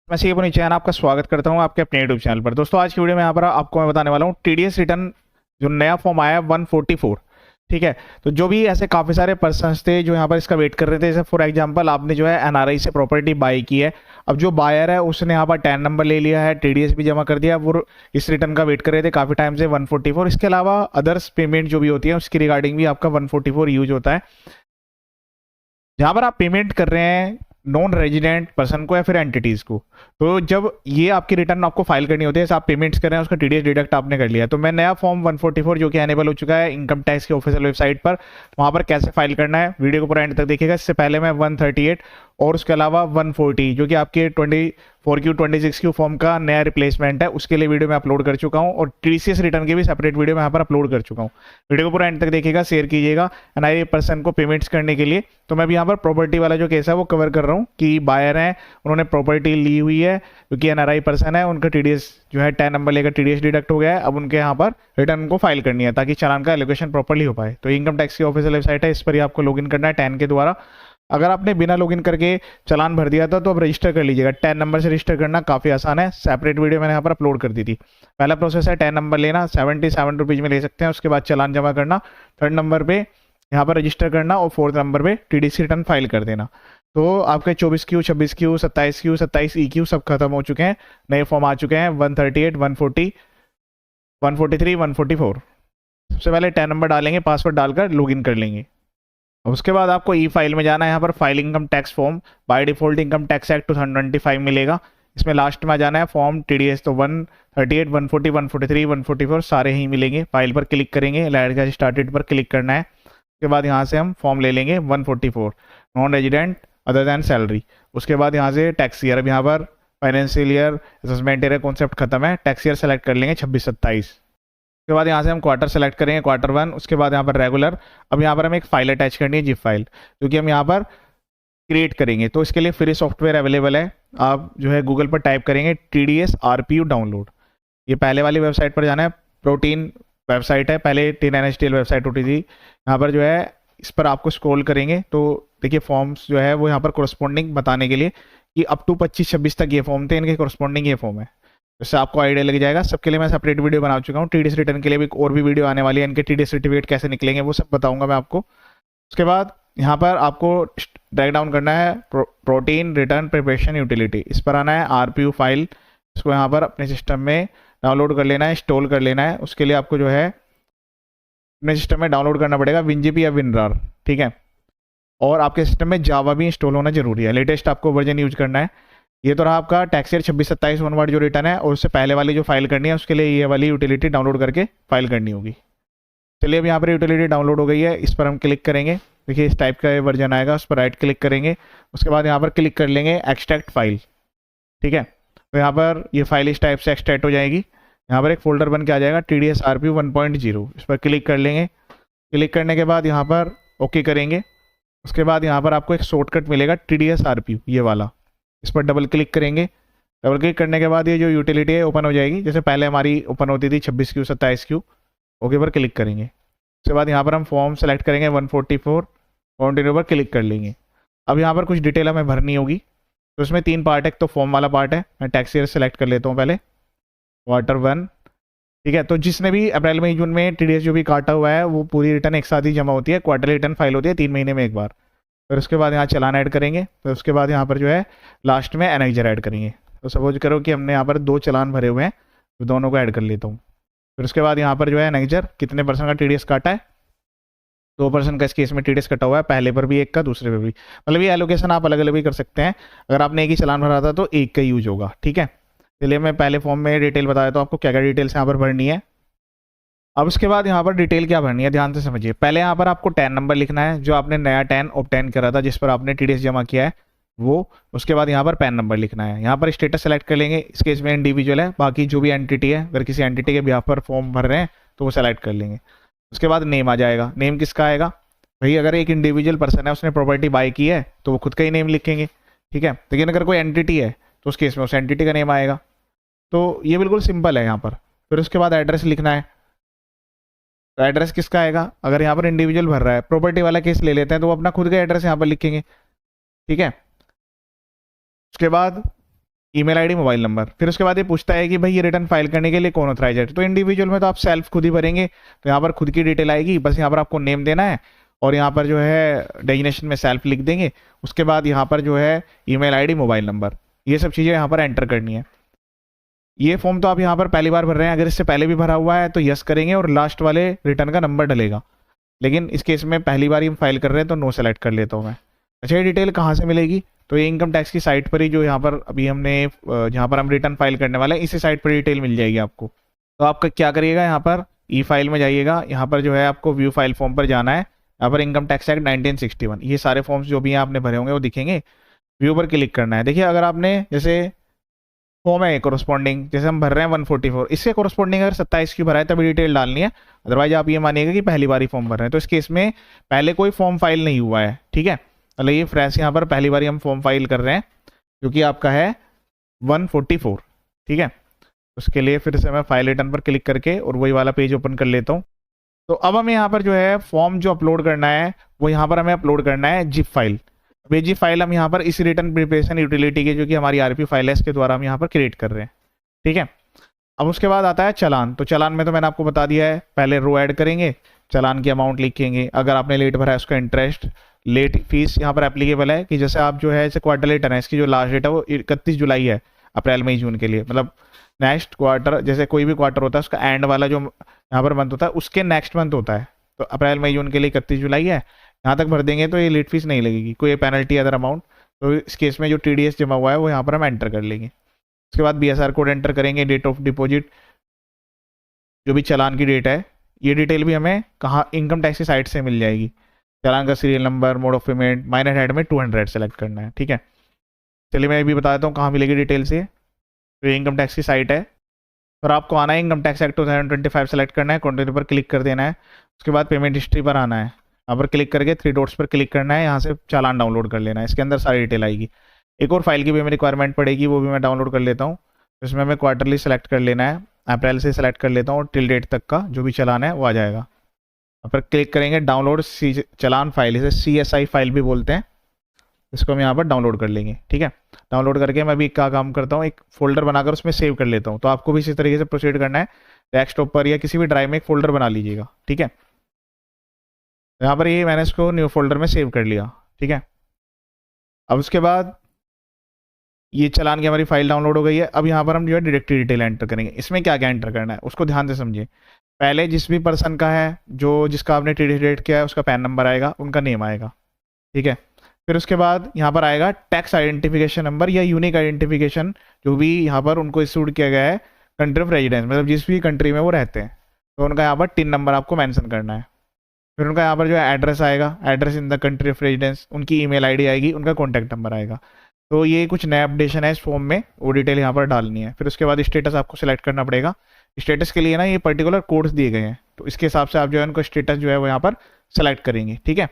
मैं सी अपनी चैनल आपका स्वागत करता हूं आपके अपने यूट्यूब चैनल पर। दोस्तों आज की वीडियो में यहाँ पर आपको मैं बताने वाला हूं टीडीएस रिटर्न जो नया फॉर्म आया है 144। ठीक है, तो जो भी ऐसे काफ़ी सारे पर्सन्स थे जो यहाँ पर इसका वेट कर रहे थे, जैसे फॉर एग्जांपल आपने जो है एनआरआई से प्रॉपर्टी बाई की है। अब जो बायर है उसने यहाँ पर 10 नंबर ले लिया है, टीडीएस भी जमा कर दिया, वो इस रिटर्न का वेट कर रहे थे काफ़ी टाइम से 144। इसके अलावा अदर्स पेमेंट जो भी होती है उसकी रिगार्डिंग भी आपका 144 यूज होता है। जहाँ पर आप पेमेंट कर रहे हैं नॉन रेजिडेंट पर्सन को या फिर एंटिटीज को, तो जब ये आपकी रिटर्न आपको फाइल करनी होती है, जैसे आप पेमेंट्स कर रहे हैं उसका टीडीएस डिडक्ट आपने कर लिया, तो मैं नया फॉर्म 144 जो कि एनेबल हो चुका है इनकम टैक्स की ऑफिशियल वेबसाइट पर, वहां पर कैसे फाइल करना है वीडियो को पूरा एंड तक देखिएगा। इससे पहले मैं 138 और उसके अलावा 140 जो कि आपके 24Q26Q फॉर्म का नया रिप्लेसमेंट है, उसके लिए वीडियो मैं अपलोड कर चुका हूँ, और टीसीएस रिटर्न की भी सेपरेट वीडियो मैं यहाँ पर अपलोड कर चुका हूँ। वीडियो को पूरा एंड तक देखिएगा, शेयर कीजिएगा एनआरआई पर्सन को पेमेंट्स करने के लिए। तो मैं भी यहाँ पर प्रॉपर्टी वाला जो केस है वो कवर कर रहा हूँ कि बायर हैं, उन्होंने प्रॉपर्टी ली हुई है क्योंकि एनआरआई पर्सन है, उनका टीडीएस जो है 10 नंबर लेकर टीडीएस डिडक्ट हो गया है। अब उनके यहाँ पर रिटर्न को फाइल करनी है ताकि चालान का एलोकेशन प्रॉपर्ली हो पाए। तो इनकम टैक्स की ऑफिशियल वेबसाइट है, इस पर ही आपको लॉगिन करना है 10 के द्वारा। अगर आपने बिना लॉगिन करके चालान भर दिया था तो अब रजिस्टर कर लीजिएगा। 10 नंबर से रजिस्टर करना काफ़ी आसान है, सेपरेट वीडियो मैंने यहाँ पर अपलोड कर दी थी। पहला प्रोसेस है 10 नंबर लेना, 77 रुपीज़ में ले सकते हैं, उसके बाद चालान जमा करना, थर्ड नंबर पे यहाँ पर रजिस्टर करना, और फोर्थ नंबर पे टीडीसी रिटर्न फाइल कर देना। तो आपके 24Q 26Q 27Q 27EQ सब खत्म हो चुके हैं, नए फॉर्म आ चुके हैं 138 140 143 144। सबसे पहले 10 नंबर डालेंगे, पासवर्ड डालकर लॉगिन कर लेंगे। उसके बाद आपको ई फाइल में जाना है, यहाँ पर file income tax form by default income tax act 2025 मिलेगा, इसमें लास्ट में आ जाना है फॉर्म टीडीएस। तो 138 140 143 144 सारे ही मिलेंगे। फाइल पर क्लिक करेंगे, लाइट का स्टार्टेड पर क्लिक करना है। उसके बाद यहाँ से हम फॉर्म ले लेंगे 144 non resident other than salary. उसके बाद यहाँ से टैक्स ईयर, अब यहाँ पर financial year assessment area concept खत्म है, टैक्स ईयर सेलेक्ट कर लेंगे 26-27। उसके बाद यहाँ से हम क्वार्टर सेलेक्ट करेंगे, क्वार्टर 1। उसके बाद यहाँ पर रेगुलर। अब यहाँ पर हमें एक फाइल अटैच करनी है, जिप फाइल, क्योंकि हम यहाँ पर क्रिएट करेंगे। तो इसके लिए फ्री सॉफ्टवेयर अवेलेबल है, आप जो है गूगल पर टाइप करेंगे TDS RPU डाउनलोड। ये पहले वाली वेबसाइट पर जाना है, प्रोटीन वेबसाइट है, पहले TNSTL वेबसाइट होती थी। यहाँ पर जो है इस पर आपको स्क्रॉल करेंगे तो देखिए फॉर्म्स जो है वो यहाँ पर कोरस्पॉन्डिंग बताने के लिए कि अप टू 25-26 तक ये फॉर्म थे, इनके कोरस्पॉन्डिंग ये फॉर्म है, इससे आपको आइडिया लग जाएगा। सबके लिए मैं सेपरेट वीडियो बना चुका हूँ, टीडीएस रिटर्न के लिए भी और भी वीडियो आने वाली है, इनके टीडीएस सर्टिफिकेट कैसे निकलेंगे वो सब बताऊंगा मैं आपको। उसके बाद यहाँ पर आपको ड्रैग डाउन करना है प्रोटीन रिटर्न प्रिपरेशन यूटिलिटी, इस पर आना है RPU फाइल, इसको यहाँ पर अपने सिस्टम में डाउनलोड कर लेना है, इंस्टॉल कर लेना है। उसके लिए आपको जो है अपने सिस्टम में डाउनलोड करना पड़ेगा WinZip या WinRAR, ठीक है। और आपके सिस्टम में जावा भी इंस्टॉल होना जरूरी है, लेटेस्ट आपको वर्जन यूज करना है। ये तो रहा आपका टैक्स ईयर 26-27 ऑनवर्ड जो रिटर्न है, और उससे पहले वाली जो फाइल करनी है उसके लिए ये वाली यूटिलिटी डाउनलोड करके फाइल करनी होगी। चलिए अब यहाँ पर यूटिलिटी डाउनलोड हो गई है, इस पर हम क्लिक करेंगे। देखिए इस टाइप का वर्जन आएगा, उस पर राइट क्लिक करेंगे। उसके बाद यहाँ पर क्लिक कर लेंगे एक्सट्रैक्ट फाइल, ठीक है। तो यहाँ पर ये फाइल इस टाइप से एक्सट्रैक्ट हो जाएगी, यहाँ पर एक फोल्डर बन के आ जाएगा TDS RPU 1.0, इस पर क्लिक कर लेंगे। क्लिक करने के बाद यहाँ पर ओके करेंगे। उसके बाद यहाँ पर आपको एक शॉर्टकट मिलेगा TDS RPU ये वाला, इस पर डबल क्लिक करेंगे। डबल क्लिक करने के बाद ये जो यूटिलिटी है ओपन हो जाएगी, जैसे पहले हमारी ओपन होती थी 26Q 27Q। ओके पर क्लिक करेंगे। उसके बाद यहाँ पर हम फॉर्म सेलेक्ट करेंगे 144, कंटिन्यू पर क्लिक कर लेंगे। अब यहाँ पर कुछ डिटेल हमें भरनी होगी, तो इसमें 3 पार्ट है। तो फॉर्म वाला पार्ट है, मैं टैक्स ईयर सेलेक्ट कर लेता हूँ पहले, क्वार्टर 1, ठीक है। तो जिसने भी अप्रैल मई जून में TDS जो भी काटा हुआ है वो पूरी रिटर्न एक साथ ही जमा होती है, क्वार्टरली रिटर्न फाइल होती है 3 महीने में एक बार। फिर उसके बाद यहाँ चालान ऐड करेंगे, फिर उसके बाद यहाँ पर जो है लास्ट में एनेक्जर ऐड करेंगे। तो सपोज करो कि हमने यहाँ पर 2 चालान भरे हुए हैं, तो दोनों को ऐड कर लेता हूँ। फिर उसके बाद यहाँ पर जो है एनेक्जर कितने % का TDS काटा है, 2% का इस केस में TDS कटा हुआ है, पहले पर भी 1 का, दूसरे पर भी। मतलब ये एलोकेशन आप अलग अलग भी कर सकते हैं, अगर आपने एक ही चालान भरा था तो 1 का यूज होगा, ठीक है। चलिए मैं पहले फॉर्म में डिटेल बता देता हूँ आपको क्या क्या डिटेल्स यहाँ पर भरनी है। अब उसके बाद यहाँ पर डिटेल क्या भरनी है ध्यान से समझिए। पहले यहाँ पर आपको 10 नंबर लिखना है, जो आपने नया 10 ऑब्टेन करा था जिस पर आपने TDS जमा किया है वो। उसके बाद यहाँ पर पैन नंबर लिखना है, यहाँ पर स्टेटस सेलेक्ट कर लेंगे, इस केस में इंडिविजुअल है, बाकी जो भी एंटिटी है अगर किसी एंटिटी के बिहाफ पर फॉर्म भर रहे हैं तो वो सेलेक्ट कर लेंगे। उसके बाद नेम आ जाएगा, नेम किसका आएगा भाई, अगर एक इंडिविजुअल पर्सन है उसने प्रॉपर्टी बाई की है तो वो खुद का ही नेम लिखेंगे, ठीक है। लेकिन अगर कोई एंटिटी है तो उस केस में उस एंटिटी का नेम आएगा। तो ये बिल्कुल सिंपल है यहाँ पर। फिर उसके बाद एड्रेस लिखना है, तो एड्रेस किसका आएगा, अगर यहाँ पर इंडिविजुअल भर रहा है, प्रॉपर्टी वाला केस ले लेते हैं तो वो अपना खुद का एड्रेस यहाँ पर लिखेंगे, ठीक है। उसके बाद ईमेल आईडी, मोबाइल नंबर। फिर उसके बाद ये पूछता है कि भाई ये रिटर्न फाइल करने के लिए कौन ऑथराइज है। तो इंडिविजुअल में तो आप सेल्फ खुद ही भरेंगे, तो यहाँ पर खुद की डिटेल आएगी, बस यहाँ पर आपको नेम देना है और यहाँ पर जो है डेजिग्नेशन में सेल्फ लिख देंगे। उसके बाद यहाँ पर जो है ईमेल आईडी, मोबाइल नंबर, ये सब चीज़ें यहाँ पर एंटर करनी है। ये फॉर्म तो आप यहाँ पर पहली बार भर रहे हैं, अगर इससे पहले भी भरा हुआ है तो यस करेंगे और लास्ट वाले रिटर्न का नंबर डलेगा, लेकिन इस केस में पहली बार ही हम फाइल कर रहे हैं तो नो सेलेक्ट कर लेता हूँ मैं। अच्छा, ये डिटेल कहाँ से मिलेगी? तो ये इनकम टैक्स की साइट पर ही, जो यहाँ पर अभी हमने जहाँ पर हम रिटर्न फाइल करने वाले हैं, इसी साइट पर डिटेल मिल जाएगी आपको। तो आपका क्या करिएगा, यहाँ पर ई फाइल में जाइएगा, यहाँ पर जो है आपको व्यू फाइल फॉर्म पर जाना है। यहाँ पर इनकम टैक्स एक्ट 1961, ये सारे फॉर्म्स जो भी आपने भरे होंगे वो दिखेंगे। व्यू पर क्लिक करना है। देखिए, अगर आपने जैसे फॉर्म है कोरस्पॉन्डिंग, जैसे हम भर रहे हैं 144, इससे कोरस्पॉन्डिंग अगर 27 की भरा है तभी डिटेल डालनी है, अदरवाइज आप ये मानिएगा कि पहली बार ही फॉर्म भर रहे हैं। तो इस केस में पहले कोई फॉर्म फाइल नहीं हुआ है, ठीक है, मतलब ये फ्रेश यहाँ पर पहली बार ही हम फॉर्म फाइल कर रहे हैं, क्योंकि आपका है 144, ठीक है। उसके लिए फिर से मैं फाइल रिटर्न पर क्लिक करके और वही वाला पेज ओपन कर लेता हूँ। तो अब हमें यहाँ पर जो है फॉर्म जो अपलोड करना है वो यहाँ पर हमें अपलोड करना है जिप फाइल। जिप फाइल हम यहाँ पर इस रिटर्न प्रिपरेशन यूटिलिटी की, जो कि हमारी आरपी फाइल है, इसके द्वारा हम यहाँ पर क्रिएट कर रहे हैं, ठीक है। अब उसके बाद आता है चालान। तो चालान में तो मैंने आपको बता दिया है, पहले रो ऐड करेंगे, चालान की अमाउंट लिखेंगे, अगर आपने लेट भरा है उसका इंटरेस्ट, लेट फीस यहाँ पर एप्लीकेबल है कि जैसे आप जो है जैसे क्वार्टर रिटर्न है, इसकी जो लास्ट डेट है वो 31 जुलाई है, अप्रैल मई जून के लिए, मतलब नेक्स्ट क्वार्टर, जैसे कोई भी क्वार्टर होता है उसका एंड वाला जो यहाँ पर मंथ होता है उसके नेक्स्ट मंथ होता है, तो अप्रैल मई जून के लिए 31 जुलाई है, यहाँ तक भर देंगे तो ये लेट फीस नहीं लगेगी, कोई पेनल्टी अदर अमाउंट। तो इस केस में जो TDS जमा हुआ है वो यहाँ पर हम एंटर कर लेंगे। उसके बाद BSR कोड एंटर करेंगे, डेट ऑफ डिपॉजिट, जो भी चालान की डेट है, ये डिटेल भी हमें कहाँ, इनकम टैक्स की साइट से मिल जाएगी। चालान का serial number, mode of payment, minor head में 200 सेलेक्ट करना है, ठीक है। चलिए मैं भी बता देता हूँ कहाँ मिलेगी डिटेल से। तो ये इनकम टैक्स की साइट है और आपको आना है इनकम टैक्स एक्ट 2025 सेलेक्ट करना है, कंटिन्यू पर क्लिक कर देना है। उसके बाद पेमेंट हिस्ट्री पर आना है, यहाँ पर क्लिक करके 3 डॉट्स पर क्लिक करना है, यहाँ से चालान डाउनलोड कर लेना है, इसके अंदर सारी डिटेल आएगी। एक और फाइल की भी हमें रिक्वायरमेंट पड़ेगी, वो भी मैं डाउनलोड कर लेता हूँ। इसमें हमें क्वार्टरली सेलेक्ट कर लेना है, अप्रैल से सेलेक्ट कर लेता हूँ, टिल डेट तक का जो भी चालान है वो आ जाएगा। यहाँ पर क्लिक करेंगे, डाउनलोड चालान फाइल, इसे CSI फाइल भी बोलते हैं, इसको हम यहाँ पर डाउनलोड कर लेंगे, ठीक है। डाउनलोड करके मैं भी क्या काम करता हूँ, एक फोल्डर बनाकर उसमें सेव कर लेता हूँ। तो आपको भी इसी तरीके से प्रोसीड करना है, डेस्कटॉप पर या किसी भी ड्राइव में एक फोल्डर बना लीजिएगा, ठीक है। यहाँ पर ये मैंने इसको न्यू फोल्डर में सेव कर लिया, ठीक है। अब उसके बाद ये चालान की हमारी फाइल डाउनलोड हो गई है। अब यहाँ पर हम जो है डायरेक्टरी डिटेल एंटर करेंगे। इसमें क्या क्या एंटर करना है उसको ध्यान से समझिए। पहले जिस भी पर्सन का है, जो जिसका आपने TDS डेट किया है, उसका पैन नंबर आएगा, उनका नेम आएगा, ठीक है। फिर उसके बाद यहाँ पर आएगा टैक्स आइडेंटिफिकेशन नंबर या यूनिक आइडेंटिफिकेशन, जो भी यहाँ पर उनको इशूड किया गया है, कंट्री ऑफ रेजिडेंस, मतलब जिस भी कंट्री में वो रहते हैं, तो उनका यहाँ पर टिन नंबर आपको मेंशन करना है। फिर उनका यहाँ पर जो है एड्रेस आएगा, address in the country of residence, उनकी ईमेल आईडी आएगी, उनका कॉन्टैक्ट नंबर आएगा। तो ये कुछ नया अपडेशन है इस फॉर्म में, वो डिटेल यहाँ पर डालनी है। फिर उसके बाद स्टेटस आपको सिलेक्ट करना पड़ेगा। स्टेटस के लिए ना ये पर्टिकुलर कोड्स दिए गए हैं, तो इसके हिसाब से आप जो है उनको स्टेटस जो है वो यहाँ पर सेलेक्ट करेंगे, ठीक है।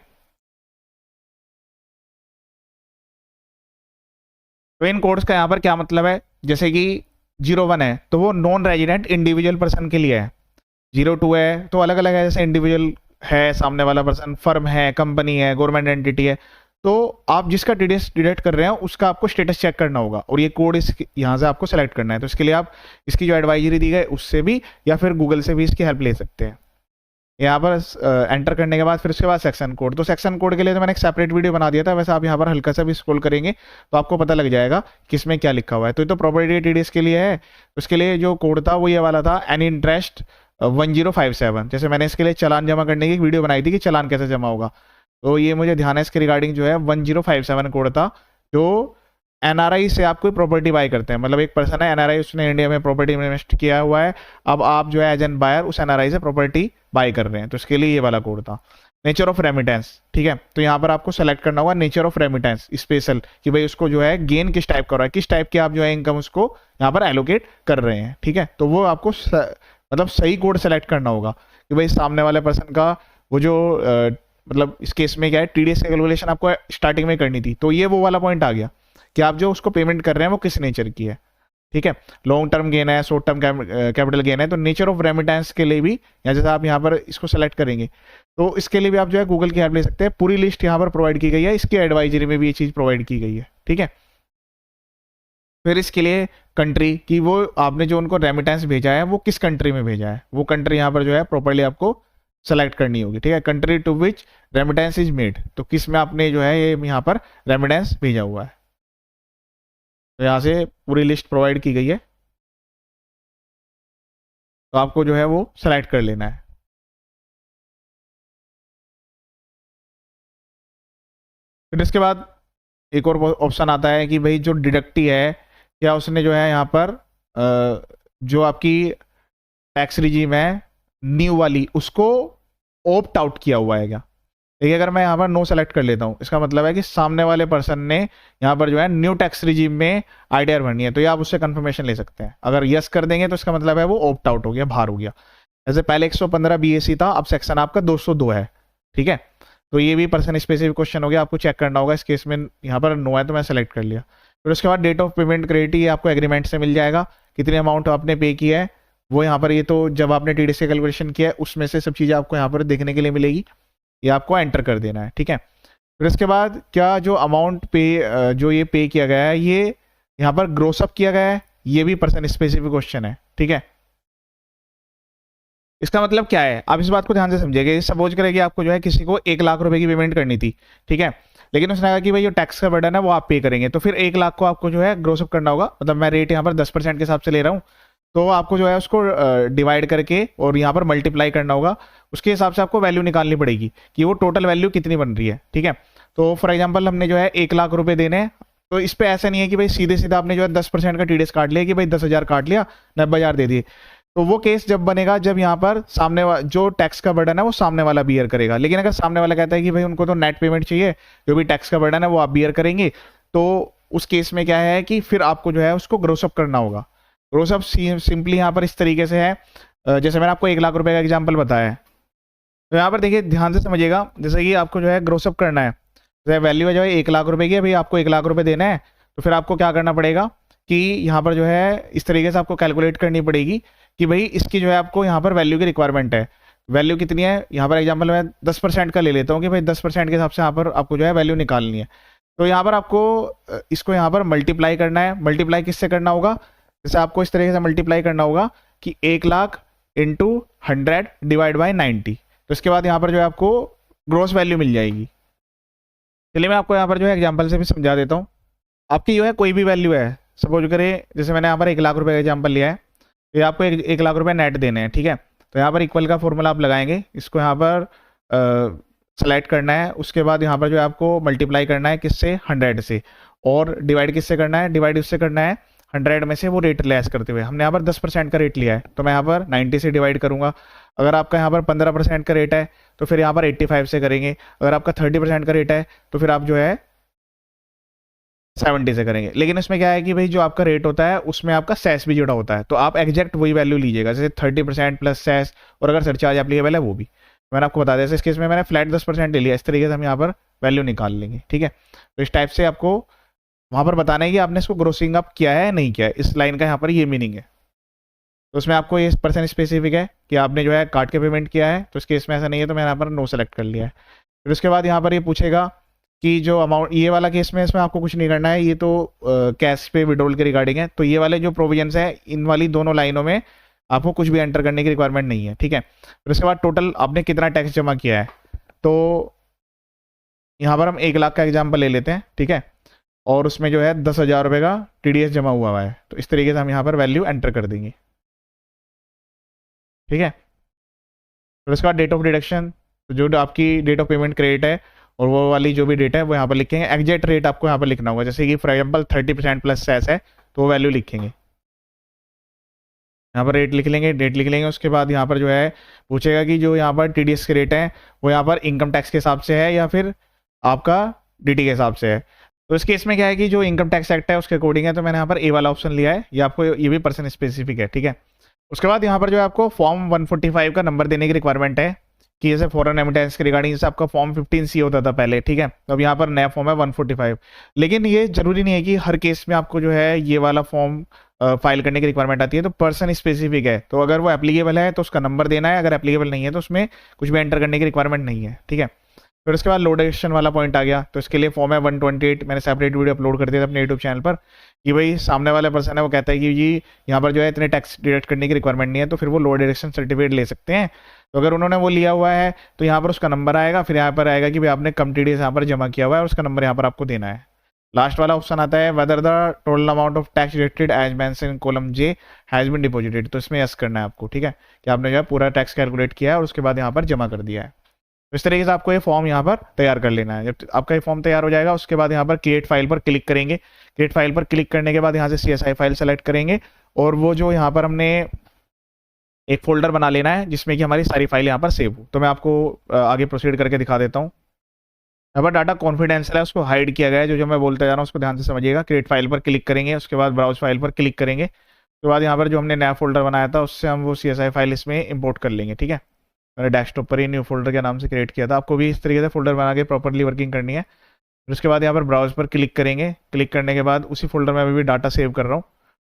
तो इन कोड्स का यहाँ पर क्या मतलब है, जैसे कि 01 है तो वो नॉन रेजिडेंट इंडिविजुअल पर्सन के लिए है, 02 है तो अलग अलग है, जैसे इंडिविजुअल है सामने वाला पर्सन, फर्म है, कंपनी है, गवर्नमेंट एंटिटी है। तो आप जिसका TDS डिडक्ट कर रहे हैं उसका आपको स्टेटस चेक करना होगा और ये कोड इस यहाँ से आपको सेलेक्ट करना है। तो इसके लिए आप इसकी जो एडवाइजरी दी गई उससे भी या फिर गूगल से भी इसकी हेल्प ले सकते हैं। यहाँ पर एंटर करने के बाद फिर उसके बाद सेक्शन कोड, तो सेक्शन कोड के लिए तो मैंने एक सेपरेट वीडियो बना दिया था, वैसे आप यहाँ पर हल्का सा भी स्क्रॉल करेंगे तो आपको पता लग जाएगा किसमें क्या लिखा हुआ है। तो ये तो प्रॉपर्टी TDS के लिए है, उसके लिए जो कोड था वो ये वाला था, एनी इंटरेस्ट 1057। जैसे मैंने इसके लिए चालान जमा करने की एक वीडियो बनाई थी कि चालान कैसे जमा होगा, तो ये मुझे ध्यान है इसके रिगार्डिंग जो है 1057 कोड था, जो NRI से आप कोई प्रॉपर्टी बाय करते हैं, मतलब एक पर्सन है NRI, उसने इंडिया में प्रॉपर्टी में इन्वेस्ट किया हुआ है, अब आप जो है एज एन बायर उस NRI से प्रॉपर्टी बाय कर रहे हैं, तो इसके लिए ये वाला कोड था। नेचर ऑफ रेमिटेंस, ठीक है, तो यहाँ पर आपको सेलेक्ट करना होगा नेचर ऑफ रेमिटेंस स्पेशल, कि भाई उसको जो है गेन किस टाइप का हो रहा है, किस टाइप की आप जो है इनकम उसको यहाँ पर एलोकेट कर रहे हैं, ठीक है। तो वो आपको मतलब सही कोड सेलेक्ट करना होगा कि भाई सामने वाले पर्सन का वो जो मतलब इस केस में क्या है, TDS की कैलकुलेशन आपको स्टार्टिंग में करनी थी, तो ये वो वाला पॉइंट आ गया कि आप जो उसको पेमेंट कर रहे हैं वो किस नेचर की है, ठीक है। लॉन्ग टर्म गेन है, शॉर्ट टर्म कैपिटल गेन है, तो नेचर ऑफ रेमिटेंस के लिए भी या जैसे आप यहाँ पर इसको सेलेक्ट करेंगे तो इसके लिए भी आप जो है गूगल की हेल्प ले सकते हैं। पूरी लिस्ट यहाँ पर प्रोवाइड की गई है, इसकी एडवाइजरी में भी ये चीज़ प्रोवाइड की गई है, ठीक है। फिर इसके लिए कंट्री कि वो आपने जो उनको रेमिटेंस भेजा है वो किस कंट्री में भेजा है, वो कंट्री यहाँ पर जो है प्रॉपर्ली आपको सेलेक्ट करनी होगी, ठीक है। Country to which remittance is made, तो किस में आपने जो है ये यहाँ पर रेमिटेंस भेजा हुआ है। तो यहाँ से पूरी लिस्ट प्रोवाइड की गई है, तो आपको जो है वो सेलेक्ट कर लेना है। फिर इसके बाद एक और ऑप्शन आता है कि भाई जो डिडक्टी है क्या उसने जो है यहाँ पर जो आपकी टैक्स रिजीम है न्यू वाली उसको ऑप्ट आउट किया हुआ है क्या। देखिए अगर मैं यहाँ पर नो सेलेक्ट कर लेता हूँ, इसका मतलब है कि सामने वाले पर्सन ने यहाँ पर जो है न्यू टैक्स रिजीम में आईटीआर भरनी है, तो ये आप उससे कंफर्मेशन ले सकते हैं। अगर यस कर देंगे तो इसका मतलब है वो ऑप्ट आउट हो गया, बाहर हो गया। जैसे पहले 115 बीएसी था, अब सेक्शन आपका 202 है, ठीक है। तो ये भी पर्सन स्पेसिफिक क्वेश्चन हो गया, आपको चेक करना होगा। इस केस में यहाँ पर नो है तो मैं सेलेक्ट कर लिया। फिर उसके बाद डेट ऑफ पेमेंट क्रेडिट ये आपको एग्रीमेंट से मिल जाएगा, कितनी अमाउंट आपने पे किया है वो यहाँ पर, ये तो जब आपने टीडीएस का कैलकुलेशन किया है उसमें से सब चीज़ें आपको यहाँ पर देखने के लिए मिलेगी, ये आपको एंटर कर देना है, ठीक है। फिर उसके बाद क्या जो अमाउंट पे जो ये पे किया गया है ये यहाँ पर ग्रोस अप किया गया है, ये भी पर्सन स्पेसिफिक क्वेश्चन है, ठीक है। इसका मतलब क्या है, आप इस बात को ध्यान से समझिएगा। सपोज करें कि आपको जो है किसी को 1 लाख रुपए की पेमेंट करनी थी, ठीक है, लेकिन उसने कहा कि भाई जो टैक्स का बर्डन है वो आप पे करेंगे, तो फिर 1 लाख को आपको जो है ग्रोस अप करना होगा। मतलब मैं रेट यहाँ पर 10% के हिसाब से ले रहा हूँ, तो आपको जो है उसको डिवाइड करके और यहाँ पर मल्टीप्लाई करना होगा, उसके हिसाब से आपको वैल्यू निकालनी पड़ेगी कि वो टोटल वैल्यू कितनी बन रही है, ठीक है। तो फॉर एग्जाम्पल हमने जो है 1 लाख रुपए देने हैं, तो इस पर ऐसा नहीं है कि भाई सीधे सीधा आपने जो है 10% का टीडीएस काट लिया कि भाई 10,000 काट लिया 90,000 दे दिए। तो वो केस जब बनेगा जब यहाँ पर सामने जो टैक्स का बर्डन है वो सामने वाला बियर करेगा। लेकिन अगर सामने वाला कहता है कि भाई उनको तो नेट पेमेंट चाहिए, जो भी टैक्स का बर्डन है वो आप बियर करेंगे, तो उस केस में क्या है कि फिर आपको जो है उसको ग्रोसअप करना होगा। ग्रोसअप सिंपली यहाँ पर इस तरीके से है, जैसे मैंने आपको 1 लाख रुपए का एग्जाम्पल बताया है, तो यहाँ पर देखिए ध्यान से समझिएगा। जैसे कि आपको जो है ग्रोसअप करना है, जैसे वैल्यू है जो है 1 लाख रुपए की, भाई आपको 1 लाख रुपए देना है, तो फिर आपको क्या करना पड़ेगा कि यहाँ पर जो है इस तरीके से आपको कैलकुलेट करनी पड़ेगी कि भाई इसकी जो है आपको यहाँ पर वैल्यू की रिक्वायरमेंट है। वैल्यू कितनी है, यहाँ पर एग्जाम्पल मैं 10% का ले लेता हूँ कि भाई 10% के हिसाब से यहाँ पर आपको जो है वैल्यू निकालनी है। तो यहाँ पर आपको इसको यहाँ पर मल्टीप्लाई करना है। मल्टीप्लाई किससे करना होगा, जैसे आपको इस तरीके से मल्टीप्लाई करना होगा कि 1 लाख इंटू 100 डिवाइड बाई 90, तो इसके बाद यहाँ पर जो है आपको ग्रोस वैल्यू मिल जाएगी। चलिए मैं आपको यहाँ पर जो है एग्जाम्पल से भी समझा देता हूँ। आपकी जो है कोई भी वैल्यू है, सपोज करें जैसे मैंने यहाँ पर 1 लाख रुपए का एग्जाम्पल लिया है, तो आपको 1 लाख रुपए नेट देने हैं, ठीक है। तो यहाँ पर इक्वल का फॉर्मूला आप लगाएंगे, इसको यहाँ पर सेलेक्ट करना है, उसके बाद यहाँ पर जो है आपको मल्टीप्लाई करना है किससे, 100 से, और डिवाइड किससे करना है, डिवाइड उससे करना है 100 में से वो रेट लेस करते हुए। हमने यहाँ पर 10% का रेट लिया है, तो मैं यहाँ पर 90 से डिवाइड करूंगा। अगर आपका यहाँ पर 15% का रेट है तो फिर यहाँ पर 85 से करेंगे। अगर आपका 30% का रेट है तो फिर आप जो है 70 से करेंगे। लेकिन इसमें क्या है कि भाई जो आपका रेट होता है उसमें आपका सेस भी जुड़ा होता है, तो आप एग्जैक्ट वही वैल्यू लीजिएगा, जैसे 30% प्लस सेस, और अगर सरचार्ज एप्लीकेबल है वो भी मैंने आपको बता दिया। इस केस में मैंने फ्लैट 10% ले लिया, इस तरीके से हम यहाँ पर वैल्यू निकाल लेंगे, ठीक है। तो इस टाइप से आपको वहाँ पर बताना है कि आपने इसको ग्रोसिंग अप किया है नहीं किया है, इस लाइन का यहाँ पर ये मीनिंग है। तो उसमें आपको ये पर्सन स्पेसिफिक है कि आपने जो है काट के पेमेंट किया है, तो इस केस में ऐसा नहीं है, तो मैंने यहाँ पर नो सेलेक्ट कर लिया है। फिर उसके बाद यहाँ पर ये पूछेगा कि जो अमाउंट, ये वाला केस में इसमें आपको कुछ नहीं करना है, ये तो कैश पे विड्रॉल के रिगार्डिंग है। तो ये वाले जो प्रोविजंस है इन वाली दोनों लाइनों में आपको कुछ भी एंटर करने की रिक्वायरमेंट नहीं है, ठीक है। फिर उसके बाद टोटल आपने कितना टैक्स जमा किया है, तो यहाँ पर हम 1 लाख का एग्जाम्पल ले लेते हैं, ठीक है, और उसमें जो है 10,000 रुपये का टीडीएस जमा हुआ है, तो इस तरीके से हम यहाँ पर वैल्यू एंटर कर देंगे, ठीक है। फिर उसके बाद डेट ऑफ डिडक्शन, तो जो आपकी डेट ऑफ पेमेंट क्रेडिट है और वो वाली जो भी डेट है वो यहाँ पर लिखेंगे। एग्जैक्ट रेट आपको यहाँ पर लिखना होगा, जैसे कि फॉर एग्जाम्पल 30% प्लस सेस है तो वो वैल्यू लिखेंगे, यहाँ पर रेट लिख लेंगे, डेट लिख लेंगे। उसके बाद यहाँ पर जो है पूछेगा कि जो यहाँ पर टीडीएस के रेट है वो यहाँ पर इनकम टैक्स के हिसाब से है या फिर आपका डीटी के हिसाब से है। तो इस केस में क्या है कि जो इनकम टैक्स एक्ट है उसके अकॉर्डिंग है, तो मैंने यहाँ पर ए वाला ऑप्शन लिया है, ये आपको ये भी पर्सन स्पेसिफिक है, ठीक है। उसके बाद यहाँ पर जो है आपको फॉर्म 145 का नंबर देने की रिक्वायरमेंट है कि जैसे फॉरेन रेमिटेंस के रिगार्डिंग जैसे आपका फॉर्म 15C होता था पहले, ठीक है, तो अब यहाँ पर नया फॉर्म है 145। लेकिन ये जरूरी नहीं है कि हर केस में आपको जो है ये वाला फॉर्म फाइल करने की रिक्वायरमेंट आती है, तो पर्सन स्पेसिफिक है, तो अगर वो एप्लीकेबल है तो उसका नंबर देना है, अगर एप्लीकेबल नहीं है तो उसमें कुछ भी एंटर करने की रिक्वायरमेंट नहीं है, ठीक है। फिर उसके बाद लोडेशन वाला पॉइंट आ गया, तो इसके लिए फॉर्म है 128, मैंने सेपरेट वीडियो अपलोड कर दिया था अपने यूट्यूब चैनल पर, कि भाई सामने वाला पर्सन है वो कहता है कि जी यहाँ पर जो है इतने टैक्स डिडक्ट करने की रिक्वायरमेंट नहीं है, तो फिर वो लोअर डिडक्शन सर्टिफिकेट ले सकते हैं। तो अगर उन्होंने वो लिया हुआ है तो यहाँ पर उसका नंबर आएगा, फिर यहाँ पर आएगा कि भाई आपने कम टीडीएस यहाँ पर जमा किया हुआ है और उसका नंबर यहाँ पर आपको देना है। लास्ट वाला ऑप्शन आता है whether the total amount of tax deducted as mentioned in column J has been deposited, तो इसमें यस करना है आपको, ठीक है, कि आपने जो है पूरा टैक्स कैलकुलेट किया है और उसके बाद यहाँ पर जमा कर दिया है। तो इस तरीके से आपको ये फॉर्म यहाँ पर तैयार कर लेना है। जब आपका ये फॉर्म तैयार हो जाएगा उसके बाद यहाँ पर क्रिएट फाइल पर क्लिक करेंगे। क्रिएट फाइल पर क्लिक करने के बाद यहाँ से CSI फाइल सेलेक्ट करेंगे और वो जो यहाँ पर हमने एक फोल्डर बना लेना है जिसमें कि हमारी सारी फाइल यहाँ पर सेव हो। तो मैं आपको आगे प्रोसीड करके दिखा देता हूँ। यहाँ पर डाटा कॉन्फिडेंशियल है, उसको हाइड किया गया है। जो मैं बोलता जा रहा हूँ उसको ध्यान से समझिएगा। क्रिएट फाइल पर क्लिक करेंगे, उसके बाद ब्राउज फाइल पर क्लिक करेंगे, उसके बाद यहाँ पर जो हमने नया फोल्डर बनाया था उससे हम वो CSI फाइल इसमें इंपोर्ट कर लेंगे, ठीक है। मैंने डेस्कटॉप पर ही न्यू फोल्डर के नाम से क्रिएट किया था, आपको भी इस तरीके से फोल्डर बना के प्रॉपरली वर्किंग करनी है। फिर उसके बाद यहाँ पर ब्राउज पर क्लिक करेंगे। क्लिक करने के बाद उसी फोल्डर में अभी भी डाटा सेव कर रहा हूँ,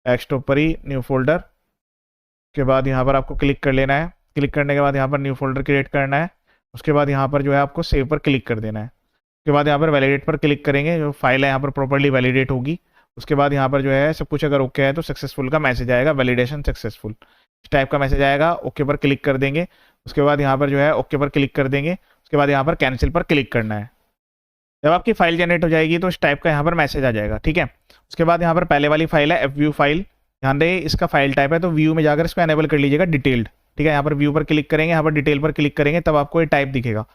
डेस्कटॉप पर ही न्यू फोल्डर। उसके बाद यहाँ पर आपको क्लिक कर लेना है। क्लिक करने के बाद यहाँ पर न्यू फोल्डर क्रिएट करना है। उसके बाद यहाँ पर जो है आपको सेव पर क्लिक कर देना है। उसके बाद यहाँ पर वैलिडेट पर क्लिक करेंगे, जो फाइल है यहाँ पर प्रॉपरली वैलिडेट होगी। उसके बाद यहाँ पर जो है सब कुछ अगर ओके है तो सक्सेसफुल का मैसेज आएगा, वैलिडेशन सक्सेसफुल इस टाइप का मैसेज आएगा। ओके पर क्लिक कर देंगे। उसके बाद यहाँ पर जो है ओके पर क्लिक कर देंगे। उसके बाद यहाँ पर कैंसिल पर क्लिक करना है। जब आपकी फाइल जनरेट हो जाएगी तो इस टाइप का यहाँ पर मैसेज आ जाएगा, ठीक है। उसके बाद यहाँ पर पहले वाली फाइल है FView फाइल, ध्यान दें इसका फाइल टाइप है तो व्यू में जाकर इसको एनेबल कर लीजिएगा डिटेल्ड, ठीक है। यहाँ पर व्यू पर क्लिक करेंगे, यहाँ पर डिटेल पर क्लिक करेंगे तब आपको ये टाइप दिखेगा।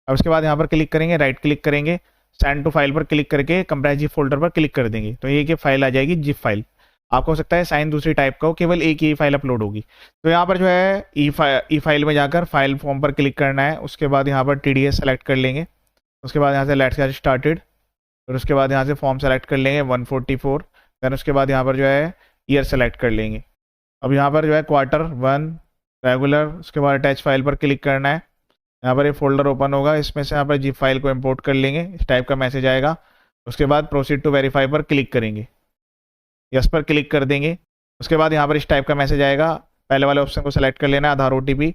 अब उसके बाद यहाँ पर क्लिक करेंगे, राइट क्लिक करेंगे, सेंड टू फाइल पर क्लिक करके कंप्रेस जिप फोल्डर पर क्लिक कर देंगे तो ये कि फाइल आ जाएगी जिप फाइल। आपको हो सकता है साइन दूसरी टाइप का हो, केवल एक ही फाइल अपलोड होगी। तो यहाँ पर जो है ई फाइल में जाकर फाइल फॉर्म पर क्लिक करना है। उसके बाद यहाँ पर TDS सेलेक्ट कर लेंगे। उसके बाद यहाँ से लेट्स गेट स्टार्टेड, फिर उसके बाद यहाँ से फॉर्म सेलेक्ट कर लेंगे 144। देन उसके बाद यहाँ पर जो है ईयर सेलेक्ट कर लेंगे। अब यहाँ पर जो है Q1 रेगुलर, उसके बाद अटैच फाइल पर क्लिक करना है। यहाँ पर ये फोल्डर ओपन होगा, इसमें से यहाँ पर जिप फाइल को इंपोर्ट कर लेंगे, इस टाइप का मैसेज आएगा। उसके बाद प्रोसीड टू वेरीफाई पर क्लिक करेंगे, यस पर क्लिक कर देंगे। उसके बाद यहाँ पर इस टाइप का मैसेज आएगा, पहले वाले ऑप्शन को सेलेक्ट कर लेना है, आधार OTP।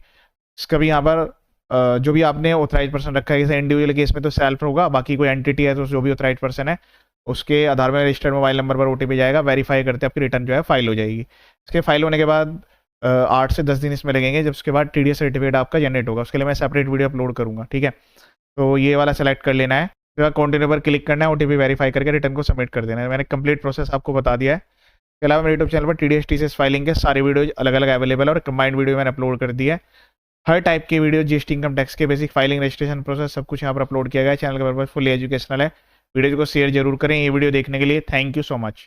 इसका भी यहाँ पर जो भी आपने ऑथराइज पर्सन रखा है, जैसे इंडिविजुअल केस में तो सेल्फ होगा, बाकी कोई एंटिटी है तो जो भी ऑथराइज पर्सन है उसके आधार में रजिस्टर्ड मोबाइल नंबर पर OTP जाएगा। वेरीफाई करते आपकी रिटर्न जो है फाइल हो जाएगी। इसके फाइल होने के बाद 8 से 10 दिन इसमें लगेंगे, जब उसके बाद TDS सर्टिफिकेट आपका जनरेट होगा। उसके लिए मैं सेपरेट वीडियो अपलोड करूँगा, ठीक है। तो ये वाला सेलेक्ट कर लेना है, उसके बाद कंटिन्यू पर क्लिक करना है, OTP वेरीफाई करके रिटर्न को सबमिट कर देना है। मैंने कंप्लीट प्रोसेस आपको बता दिया है। इसके अलावा मेरे यूट्यूब चैनल पर TDS TCS फाइलिंग के सारे वीडियो अलग अलग अवेलेबल है और कंबाइंड वीडियो मैंने अपलोड कर दिया है। हर टाइप के वीडियो, GST इनकम टैक्स के बेसिक फाइलिंग रजिस्ट्रेशन प्रोसेस सब कुछ यहाँ पर अपलोड किया गया है। चैनल का पर्पस फुली एजुकेशनल है। वीडियो को शेयर जरूर करें। ये वीडियो देखने के लिए थैंक यू सो मच।